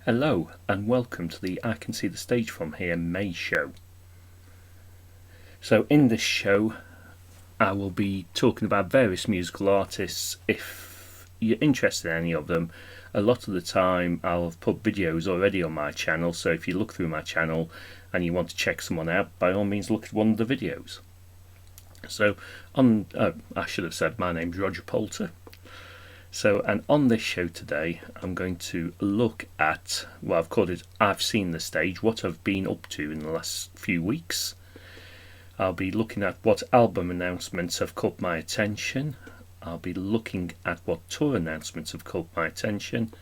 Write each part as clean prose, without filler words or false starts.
Hello and welcome to the I Can See the Stage From Here May show. So in this show I will be talking about various musical artists. If you're interested in any of them, a lot of the time I'll have put videos already on my channel, so if you look through my channel and you want to check someone out, by all means look at one of the videos. So I should have said my name's Roger Poulter. So, and on this show today, I'm going to look at, well, I've called it I've Seen the Stage, what I've been up to in the last few weeks. I'll be looking at what album announcements have caught my attention. I'll be looking at what tour announcements have caught my attention.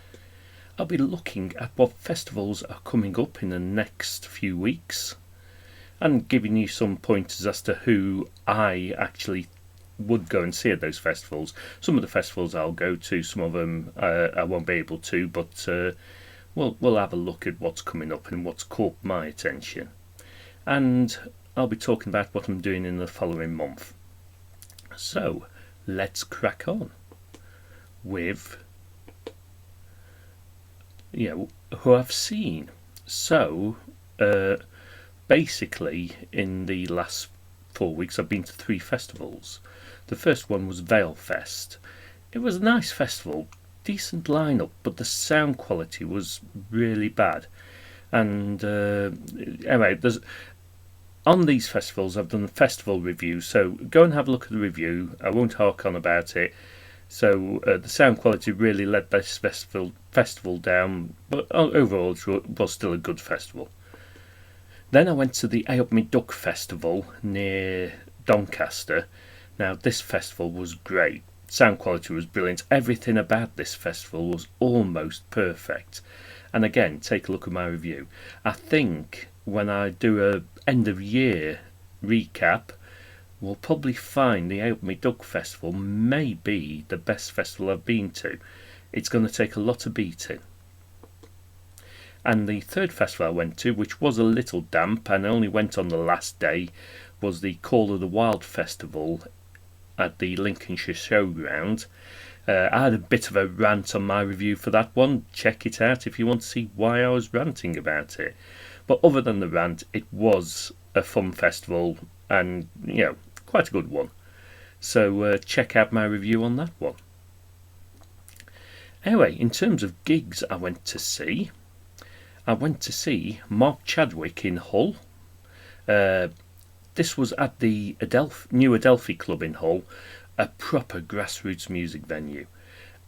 I'll be looking at what festivals are coming up in the next few weeks, and giving you some pointers as to who I actually would go and see at those festivals. Some of the festivals I'll go to, some of them I won't be able to, but we'll have a look at what's coming up and what's caught my attention. And I'll be talking about what I'm doing in the following month. So let's crack on with who I've seen. So basically in the last 4 weeks I've been to 3 festivals. The first one was Valefest. It was a nice festival, decent lineup, but the sound quality was really bad. And anyway, on these festivals I've done festival reviews, so go and have a look at the review. I won't hark on about it. So the sound quality really let this festival down, but overall it was still a good festival. Then I went to the Ay Up Me Duck Festival near Doncaster. Now this festival was great. Sound quality was brilliant. Everything about this festival was almost perfect. And again, take a look at my review. I think when I do a end of year recap, we'll probably find the Ay Up Me Duck Festival may be the best festival I've been to. It's going to take a lot of beating. And the third festival I went to, which was a little damp and only went on the last day, was the Call of the Wild Festival at the Lincolnshire Showground. I had a bit of a rant on my review for that one. Check it out if you want to see why I was ranting about it. But other than the rant, it was a fun festival and, quite a good one. So check out my review on that one. Anyway, in terms of gigs I went to see Mark Chadwick in Hull. This was at the new Adelphi club in Hull, a proper grassroots music venue.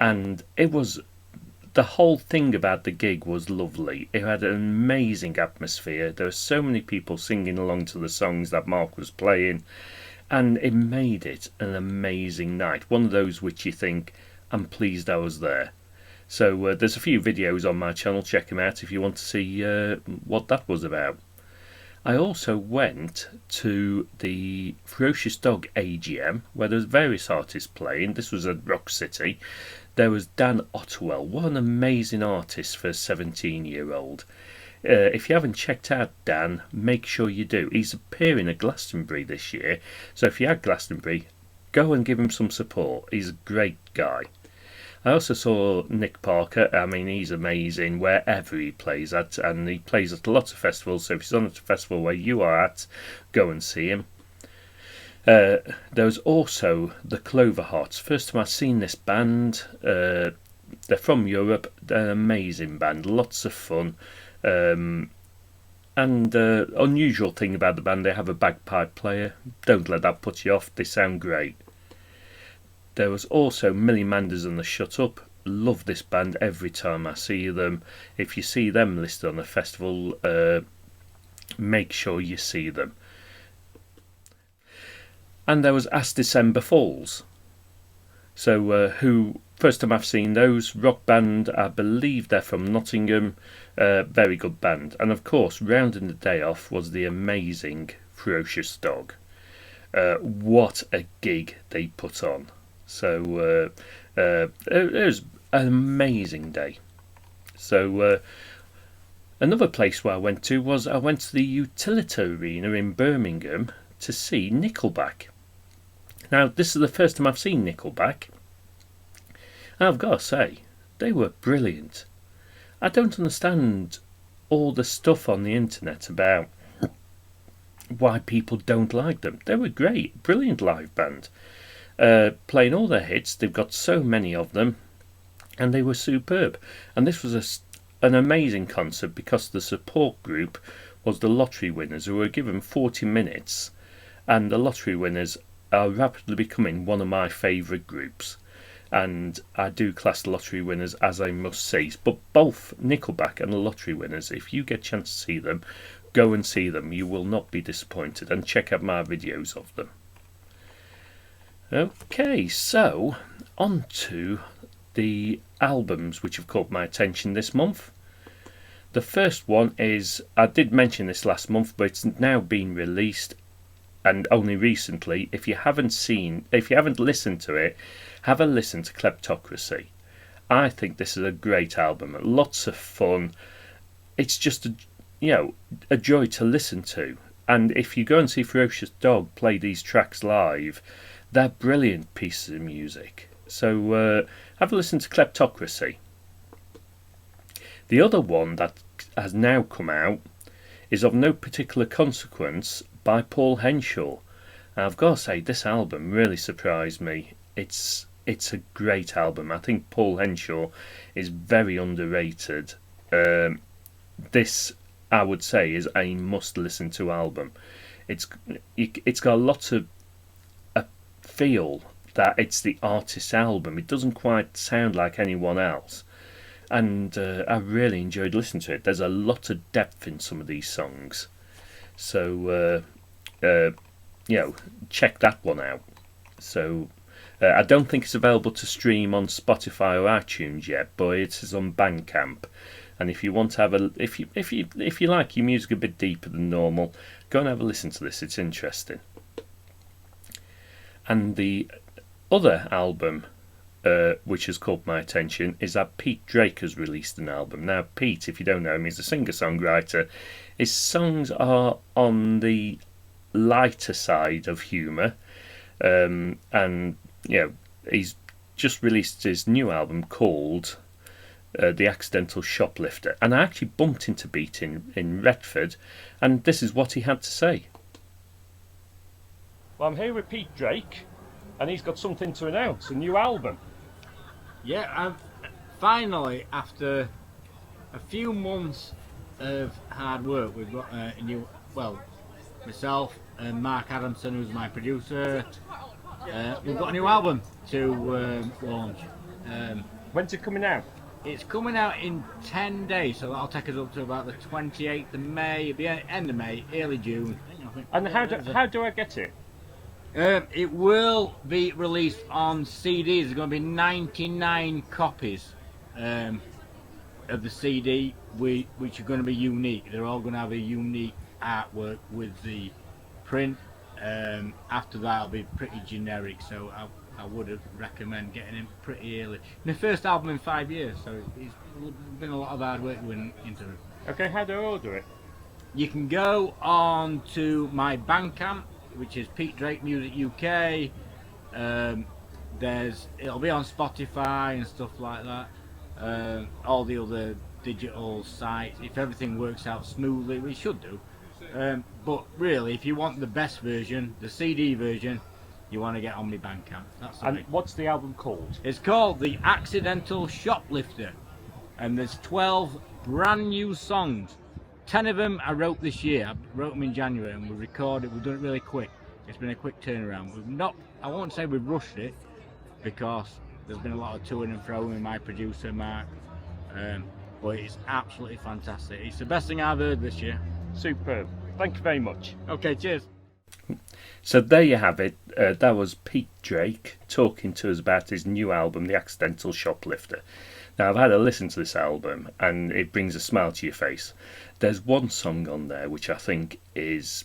And the whole thing about the gig was lovely. It had an amazing atmosphere. There were so many people singing along to the songs that Mark was playing, and it made it an amazing night. One of those which you think, I'm pleased I was there. So there's a few videos on my channel, check them out if you want to see what that was about. I also went to the Ferocious Dog AGM, where there's various artists playing. This was at Rock City. There was Dan Ottewell. What an amazing artist for a 17-year-old. If you haven't checked out Dan, make sure you do. He's appearing at Glastonbury this year, so if you're at Glastonbury, go and give him some support. He's a great guy. I also saw Nick Parker. I mean, he's amazing wherever he plays at, and he plays at lots of festivals, so if he's on a festival where you are at, go and see him. There was also the Cloverhearts. First time I've seen this band. They're from Europe. They're an amazing band, lots of fun. And unusual thing about the band, they have a bagpipe player. Don't let that put you off, they sound great. There was also Millie, Manders and the Shutup. Love this band every time I see them. If you see them listed on a festival, make sure you see them. And there was As December Falls. So first time I've seen those, rock band, I believe they're from Nottingham. Very good band. And of course, rounding the day off was the amazing Ferocious Dog. What a gig they put on. So it was an amazing day. So another place where I went to the Utilita Arena in Birmingham to see Nickelback. Now this is the first time I've seen Nickelback, and I've got to say they were brilliant. I don't understand all the stuff on the internet about why people don't like them. They were great, brilliant live band, playing all their hits. They've got so many of them, and they were superb. And this was an amazing concert because the support group was the lottery winners, who were given 40 minutes, and the lottery winners are rapidly becoming one of my favourite groups. And I do class the lottery winners as a must-see. But both Nickelback and the lottery winners, if you get a chance to see them, go and see them. You will not be disappointed, and check out my videos of them. Okay, so on to the albums which have caught my attention this month. The first one is, I did mention this last month, but it's now been released, and only recently. If you haven't listened to it, have a listen to Kleptocracy. I think this is a great album. Lots of fun. It's just a joy to listen to. And if you go and see Ferocious Dog play these tracks live, they're brilliant pieces of music. So have a listen to Kleptocracy. The other one that has now come out is Of No Particular Consequence by Paul Henshaw. Now, I've got to say, this album really surprised me. It's a great album. I think Paul Henshaw is very underrated. This, I would say, is a must-listen to album. It's got a lot of a feel that it's the artist's album. It doesn't quite sound like anyone else, and I really enjoyed listening to it. There's a lot of depth in some of these songs, so check that one out. So I don't think it's available to stream on Spotify or iTunes yet, but it is on Bandcamp. And if you want to have if you like your music a bit deeper than normal, go and have a listen to this. It's interesting. And the other album which has caught my attention is that Pete Drake has released an album. Now, Pete, if you don't know him, is a singer-songwriter. His songs are on the lighter side of humour, and he's just released his new album called The Accidental Shoplifter, and I actually bumped into Pete in Retford, and this is what he had to say. Well, I'm here with Pete Drake, and he's got something to announce, a new album. Yeah, finally, after a few months of hard work, we've got a new, myself and Mark Adamson, who's my producer, we've got a new album to launch. When's it coming out? It's coming out in 10 days, so that'll take us up to about the 28th of May, at the end of May, early June. And how do I get it? It will be released on CDs. There's going to be 99 copies of the CD, which are going to be unique. They're all going to have a unique artwork with the print. After that, it'll be pretty generic, so I would recommend getting it pretty early. My first album in 5 years, so it's been a lot of hard work going into it. Okay, how do I order it? You can go on to my Bandcamp, which is Pete Drake Music UK. It'll be on Spotify and stuff like that. All the other digital sites, if everything works out smoothly, we should do. But really, if you want the best version, the CD version, you want to get on my Bandcamp. And what's the album called? It's called The Accidental Shoplifter, and there's 12 brand new songs. 10 of them I wrote this year. I wrote them in January, and we've done it really quick. It's been a quick turnaround. I won't say we've rushed it, because there's been a lot of toing and froing with my producer Mark, but it's absolutely fantastic. It's the best thing I've heard this year. Superb. Thank you very much. Okay, cheers. So there you have it. That was Pete Drake talking to us about his new album, The Accidental Shoplifter. Now, I've had a listen to this album, and it brings a smile to your face. There's one song on there which I think it's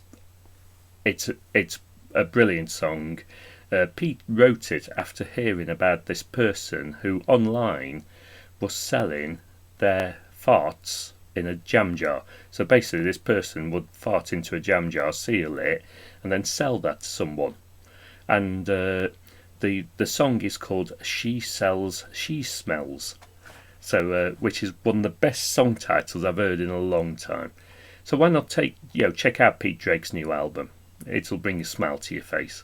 a brilliant song. Pete wrote it after hearing about this person who online was selling their farts in a jam jar. So basically, this person would fart into a jam jar, seal it, and then sell that to someone. And the song is called She Sells, She Smells. So, which is one of the best song titles I've heard in a long time. So why not check out Pete Drake's new album? It'll bring a smile to your face.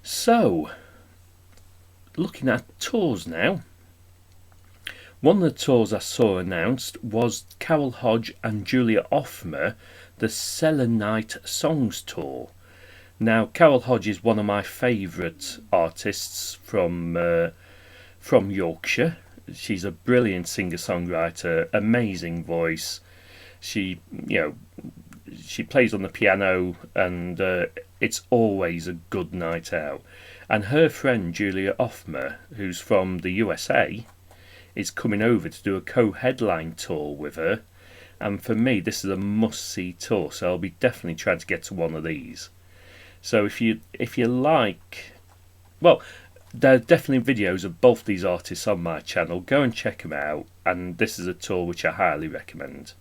So, looking at tours now. One of the tours I saw announced was Carol Hodge and Julia Othmer, the Selenite Songs Tour. Now, Carol Hodge is one of my favourite artists from Yorkshire. She's a brilliant singer-songwriter, amazing voice. She plays on the piano, and it's always a good night out. And her friend Julia Othmer, who's from the USA, is coming over to do a co-headline tour with her. And for me, this is a must-see tour, so I'll be definitely trying to get to one of these. So if you like, well, there are definitely videos of both these artists on my channel. Go and check them out, and this is a tour which I highly recommend.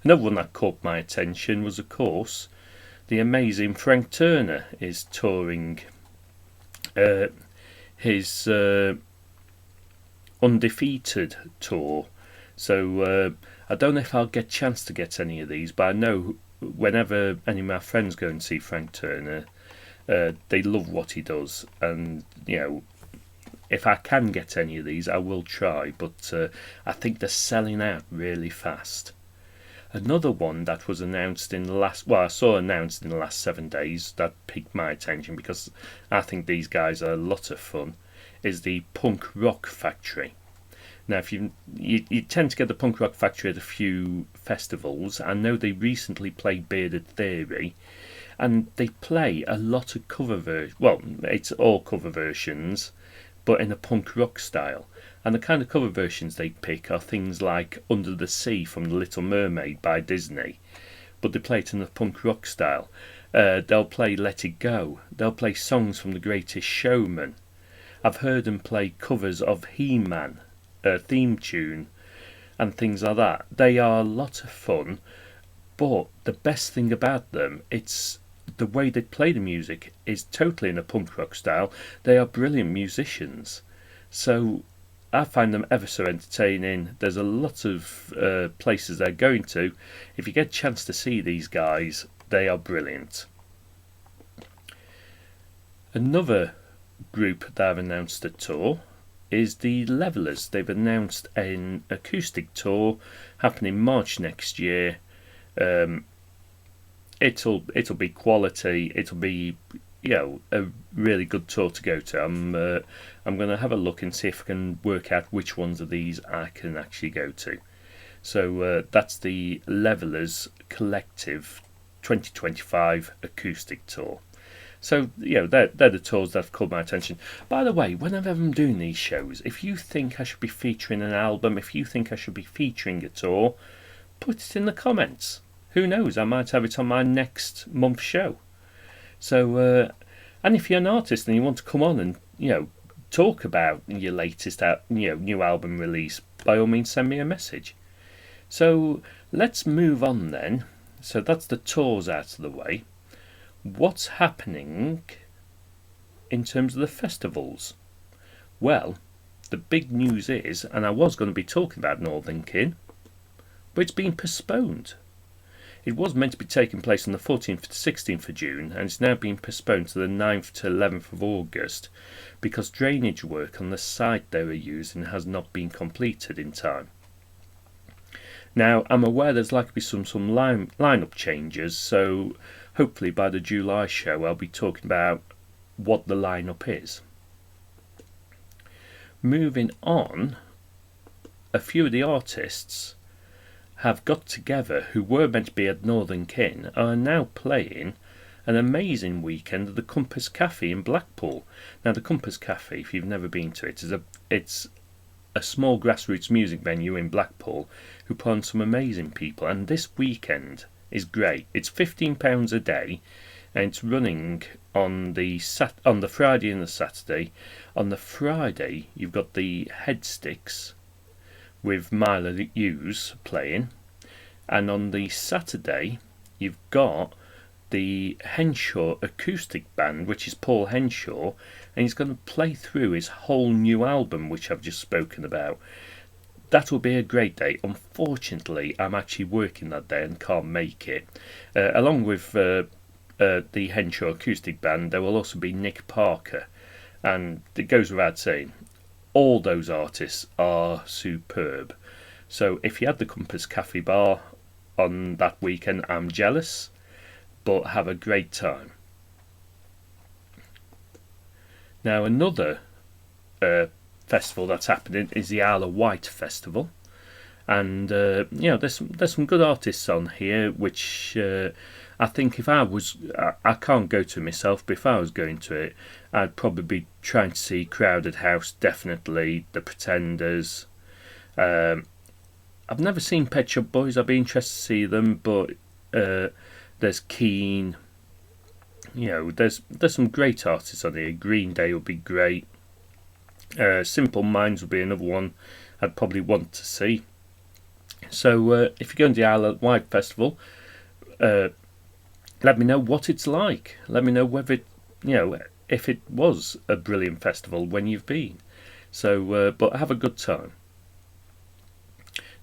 Another one that caught my attention was, of course, the amazing Frank Turner is touring his Undefeated tour. So I don't know if I'll get a chance to get any of these, but I know whenever any of my friends go and see Frank Turner, they love what he does, and if I can get any of these I will try, but I think they're selling out really fast. Another one that was announced in the last, I saw announced in the last 7 days, that piqued my attention because I think these guys are a lot of fun, is the Punkrock Factory. Now, if you tend to get the Punkrock Factory at a few festivals. I know they recently played Bearded Theory, and they play a lot of cover versions. Well, it's all cover versions, but in a punk rock style. And the kind of cover versions they pick are things like Under the Sea from The Little Mermaid by Disney, but they play it in a punk rock style. They'll play Let It Go. They'll play songs from The Greatest Showman. I've heard them play covers of He-Man theme tune and things like that. They are a lot of fun, but the best thing about them, it's the way they play the music is totally in a punk rock style. They are brilliant musicians, so I find them ever so entertaining. There's a lot of places they're going to. If you get a chance to see these guys, they are brilliant. Another group that have announced a tour is the Levellers. They've announced an acoustic tour happening March next year. It'll be quality. It'll be a really good tour to go to. I'm going to have a look and see if I can work out which ones of these I can actually go to. So that's the Levellers Collective 2025 acoustic tour. So they're the tours that have caught my attention. By the way, whenever I'm doing these shows, if you think I should be featuring an album, if you think I should be featuring a tour, put it in the comments. Who knows, I might have it on my next month's show. So and if you're an artist and you want to come on and talk about your latest new album release, by all means send me a message. So let's move on then. So that's the tours out of the way. What's happening in terms of the festivals? Well, the big news is, and I was going to be talking about Northern Kin, but it's been postponed. It was meant to be taking place on the 14th to 16th of June, and it's now been postponed to the 9th to 11th of August because drainage work on the site they were using has not been completed in time. Now, I'm aware there's likely to be some lineup changes, so hopefully by the July show I'll be talking about what the lineup is. Moving on, a few of the artists have got together who were meant to be at Northern Kin are now playing an amazing weekend at the Compass Cafe in Blackpool. Now, the Compass Cafe, if you've never been to it, it's a small grassroots music venue in Blackpool who put on some amazing people, and this weekend is great. It's £15 a day, and it's running on the Friday and the Saturday. On the Friday, you've got the Headsticks with Myla Hughes playing, and on the Saturday, you've got the Henshaw acoustic band, which is Paul Henshaw, and he's going to play through his whole new album, which I've just spoken about. That will be a great day. Unfortunately, I'm actually working that day and can't make it. Along with the Henshaw acoustic band, there will also be Nick Parker, and it goes without saying, all those artists are superb. So if you had the Compass Cafe Bar on that weekend, I'm jealous, but have a great time. Now another festival that's happening is the Isle of Wight Festival, and there's some good artists on here, which I think if I can't go to myself, but if I was going to it, I'd probably be trying to see Crowded House, definitely, The Pretenders. I've never seen Pet Shop Boys. I'd be interested to see them, but there's Keane. There's some great artists on here. Green Day would be great. Simple Minds would be another one I'd probably want to see. So if you're going to the Isle of Wight Festival, let me know what it's like. Let me know whether if it was a brilliant festival when you've been. So, but have a good time.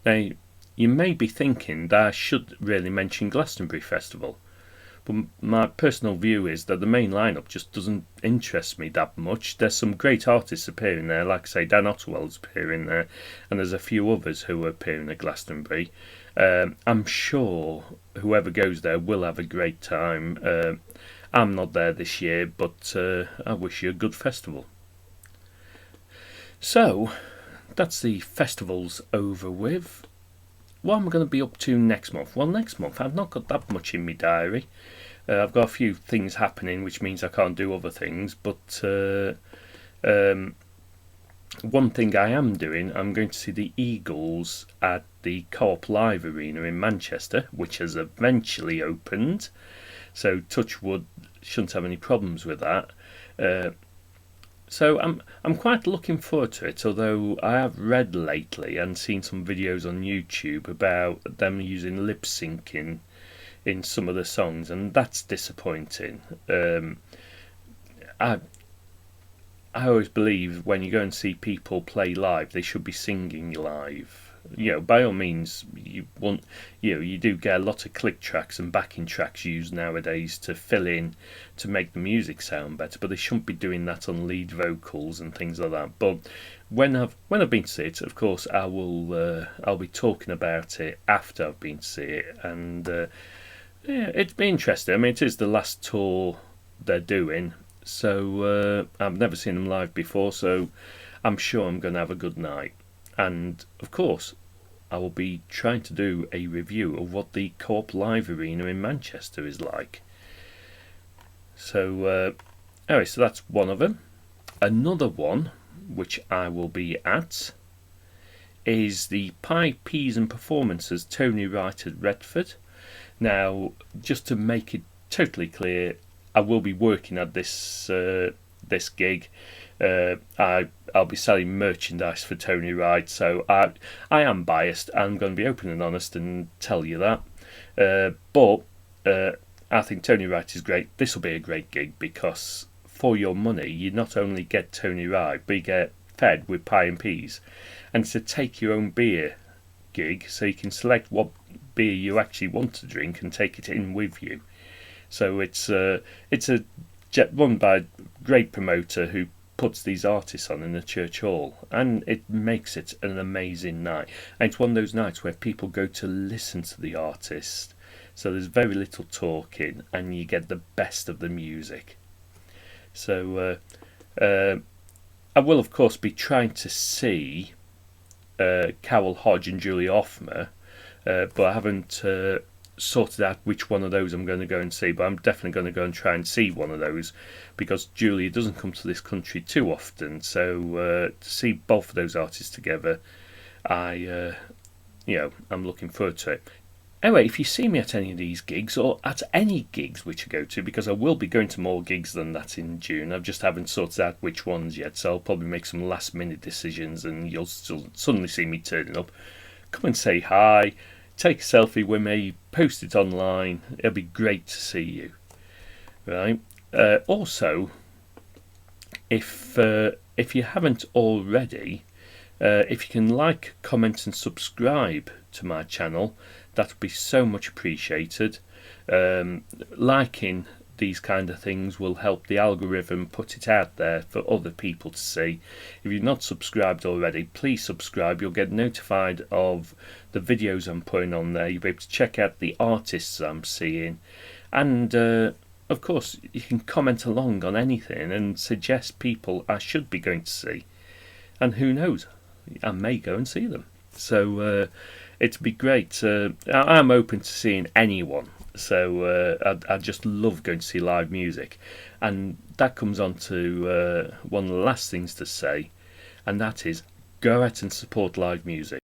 Now, you may be thinking that I should really mention Glastonbury Festival, but my personal view is that the main lineup just doesn't interest me that much. There's some great artists appearing there, like I say, Dan Ottewell's appearing there, and there's a few others who are appearing at Glastonbury. I'm sure whoever goes there will have a great time. I'm not there this year, but I wish you a good festival. So, that's the festivals over with. What am I going to be up to next month? Well, next month I've not got that much in my diary. I've got a few things happening, which means I can't do other things, but one thing I am doing, I'm going to see the Eagles at the Co-op Live Arena in Manchester, which has eventually opened, so touch wood, shouldn't have any problems with that. So I'm quite looking forward to it, although I have read lately and seen some videos on YouTube about them using lip syncing in some of the songs, and that's disappointing. I always believe when you go and see people play live, they should be singing live. By all means, you do get a lot of click tracks and backing tracks used nowadays to fill in to make the music sound better, but they shouldn't be doing that on lead vocals and things like that. But when I've been to see it, of course, I'll be talking about it after I've been to see it, and it'd be interesting. I mean, it is the last tour they're doing, so I've never seen them live before, so I'm sure I'm going to have a good night. And of course, I will be trying to do a review of what the Co-op Live Arena in Manchester is like. So anyway, so that's one of them. Another one which I will be at is the Pie, Peas and Performances Tony Wright at Retford. Now, just to make it totally clear, I will be working at this gig. I'll be selling merchandise for Tony Wright, so I am biased. I'm going to be open and honest and tell you that. But I think Tony Wright is great. This will be a great gig because for your money, you not only get Tony Wright, but you get fed with pie and peas. And it's a take your own beer gig, so you can select what beer you actually want to drink and take it in with you. So it's a run by a great promoter who puts these artists on in a church hall, and it makes it an amazing night. And it's one of those nights where people go to listen to the artist, so there's very little talking and you get the best of the music. So I will of course be trying to see Carol Hodge and Julie Othmer, but I haven't sorted out which one of those I'm going to go and see, but I'm definitely going to go and try and see one of those because Julie doesn't come to this country too often, so to see both of those artists together, I'm looking forward to it. Anyway, if you see me at any of these gigs, or at any gigs which I go to, because I will be going to more gigs than that in June, I just haven't sorted out which ones yet, so I'll probably make some last minute decisions and you'll still suddenly see me turning up. Come and say hi, take a selfie with me, post it online. It'll be great to see you. right? Also, if you haven't already, if you can like, comment and subscribe to my channel, that would be so much appreciated. Liking these kind of things will help the algorithm put it out there for other people to see. If you've not subscribed already, please subscribe. You'll get notified of the videos I'm putting on there. You'll be able to check out the artists I'm seeing, and of course you can comment along on anything and suggest people I should be going to see, and who knows, I may go and see them. So it'd be great. I'm open to seeing anyone. So I just love going to see live music, and that comes on to one of the last things to say, and that is go out and support live music.